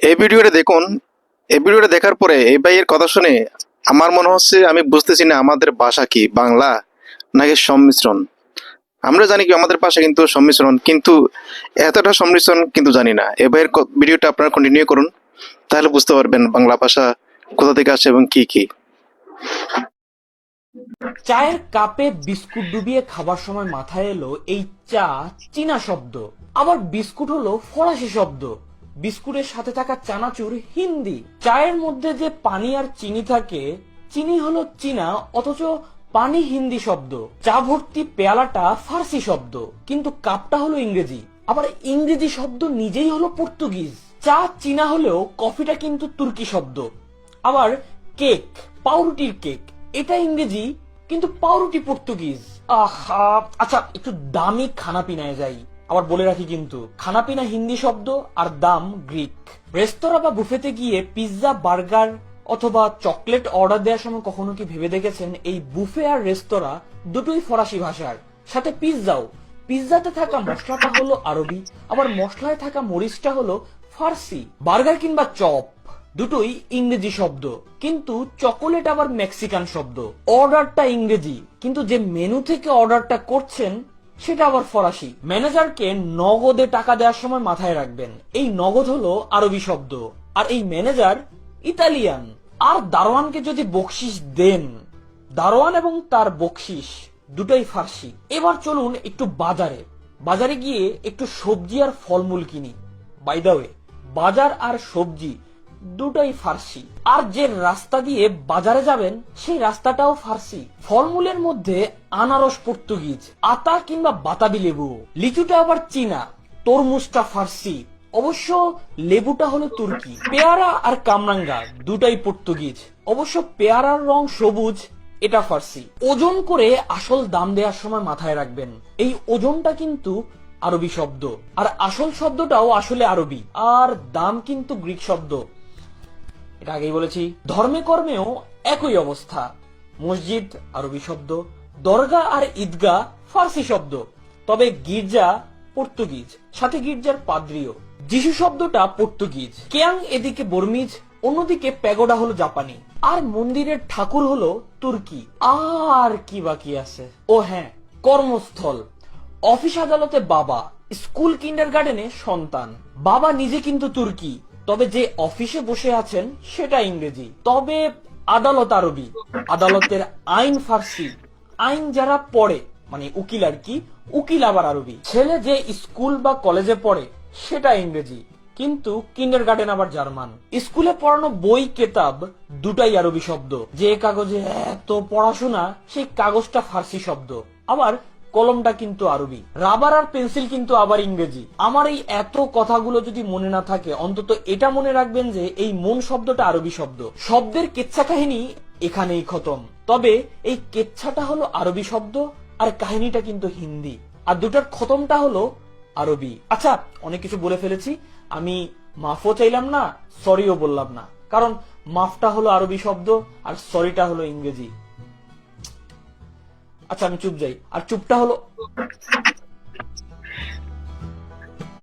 এই ভিডিওটা দেখুন। এই ভিডিওটা দেখার পরে এই ভাইয়ের কথা শুনে আমার মনে হচ্ছে আমি বুঝতেছি না আমাদের ভাষা কি বাংলা নাকি সম্মিশ্রণ। আমরা জানি কি আমাদের ভাষা কিন্তু সম্মিশ্রণ, কিন্তু এতটা সম্মিশ্রণ কিন্তু জানি না। এই ভাইয়ের ভিডিওটা আপনারা কন্টিনিউ করুন, তাহলে বুঝতে পারবেন বাংলা ভাষা কোথা থেকে আসে এবং কি কি। চায়ের কাপে বিস্কুট ডুবিয়ে খাবার সময় মাথায় এলো এই চা চীনা শব্দ, আবার বিস্কুট হলো ফরাসি শব্দ, বিস্কুটের সাথে থাকা চানাচুর হিন্দি। চায়ের মধ্যে যে পানি আর চিনি থাকে, চিনি হলো চীনা, অথচ পানি হিন্দি শব্দ। চা ভর্তি পেয়ালাটা ফার্সি শব্দ, কিন্তু কাপটা হলো ইংরেজি। আবার ইংরেজি শব্দ নিজেই হলো পর্তুগিজ। চা চীনা হলেও কফিটা কিন্তু তুর্কি শব্দ। আবার কেক, পাউরুটির কেক, এটা ইংরেজি, কিন্তু পাউরুটি পর্তুগিজ। আহা, আচ্ছা একটু দামি খানাপিনায় যাই। আবার বলে রাখি কিন্তু খানাপিনা হিন্দি শব্দ আর দাম গ্রিক। রেস্তোরাঁ বা বুফেতে গিয়ে পিৎজা, বার্গার অথবা চকলেট অর্ডার দেওয়ার সময় কখনো কি ভেবে দেখেছেন এই বুফে আর রেস্তোরাঁ দুটোই ফরাসি ভাষার, সাথে পিৎজাও। পিৎজাতে থাকা মশলাটা হলো আরবি, আবার মশলায় থাকা মরিচটা হলো ফার্সি। বার্গার কিংবা চপ দুটোই ইংরেজি শব্দ, কিন্তু চকোলেট আবার মেক্সিকান শব্দ। অর্ডারটা ইংরেজি, কিন্তু যে মেনু থেকে অর্ডারটা করছেন সেটা আবার ফরাসি। ম্যানেজারকে নগদে টাকা দেওয়ার সময় মাথায় রাখবেন এই নগদ হলো আরবি শব্দ, আর এই ম্যানেজার ইতালিয়ান। আর দারোয়ানকে যদি বকশিস দেন, দারোয়ান এবং তার বকশিস দুটোই ফার্সি। এবার চলুন একটু বাজারে। বাজারে গিয়ে একটু সবজি আর ফলমূল কিনি। বাই দা ওয়ে, বাজার আর সবজি দুটাই ফার্সি। আর যে রাস্তা দিয়ে বাজারে যাবেন সেই রাস্তাটাও ফার্সি। ফলমূলের মধ্যে আনারস পর্তুগিজ, আতা কিংবা বাতাবি লেবু। লিচুটা আবার চীনা, তরমুজটা ফার্সি, অবশ্য লেবুটা হলো তুর্কি। পেয়ারা আর কামরাঙ্গা দুটাই পর্তুগিজ, অবশ্য পেয়ারার রং সবুজ, এটা ফার্সি। ওজন করে আসল দাম দেওয়ার সময় মাথায় রাখবেন এই ওজনটা কিন্তু আরবি শব্দ, আর আসল শব্দটাও আসলে আরবি, আর দাম কিন্তু গ্রিক শব্দ। এটা আগেই বলেছি। ধর্মে কর্মেও একই অবস্থা। মসজিদ আরবি শব্দ, দরগা আর ঈদগাহ ফার্সি শব্দ, তবে গির্জা পর্তুগিজ, সাথে গির্জার পাদ্রিও। যিশু শব্দটা পর্তুগিজ, কেয়াং এদিকে বর্মিজ, অন্যদিকে প্যাগোডা হলো জাপানি, আর মন্দিরের ঠাকুর হলো তুর্কি। আর কি বাকি আছে? ও হ্যাঁ, কর্মস্থল। অফিস আদালতে বাবা, স্কুল কিন্ডারগার্টেনে সন্তান। বাবা নিজে কিন্তু তুর্কি, তবে যে অফিসে বসে আছেন সেটা ইংরেজি। তবে আদালত আরবি, আদালতের আইন ফার্সি। আইন যারা পড়ে, মানে উকিল আর কি, উকিল আবার আরবি। ছেলে যে স্কুল বা কলেজে পড়ে সেটা ইংরেজি, কিন্তু কিন্ডারগার্টেন আবার জার্মান। স্কুলে পড়ানো বই কেতাব দুটাই আরবি শব্দ। যে কাগজে এত পড়াশোনা সেই কাগজটা ফার্সি শব্দ। আবার কলমটা কিন্তু আরবি। রাবার আর পেন্সিল কিন্তু আবার ইংরেজি। আমার এই এত কথাগুলো যদি মনে না থাকে, অন্তত এটা মনে রাখবেন যে এই মন শব্দটা আরবি শব্দ। শব্দের কেচ্ছা কাহিনী এখানেই খতম। তবে এই কেচ্ছাটা হলো আরবি শব্দ, আর কাহিনীটা কিন্তু হিন্দি, আর দুটার খতমটা হলো আরবি। আচ্ছা, অনেক কিছু বলে ফেলেছি, আমি মাফও চাইলাম না, সরিও বললাম না, কারণ মাফটা হলো আরবি শব্দ আর সরিটা হলো ইংরেজি। আচ্ছা আমি চুপ যাই, আর চুপটা হলো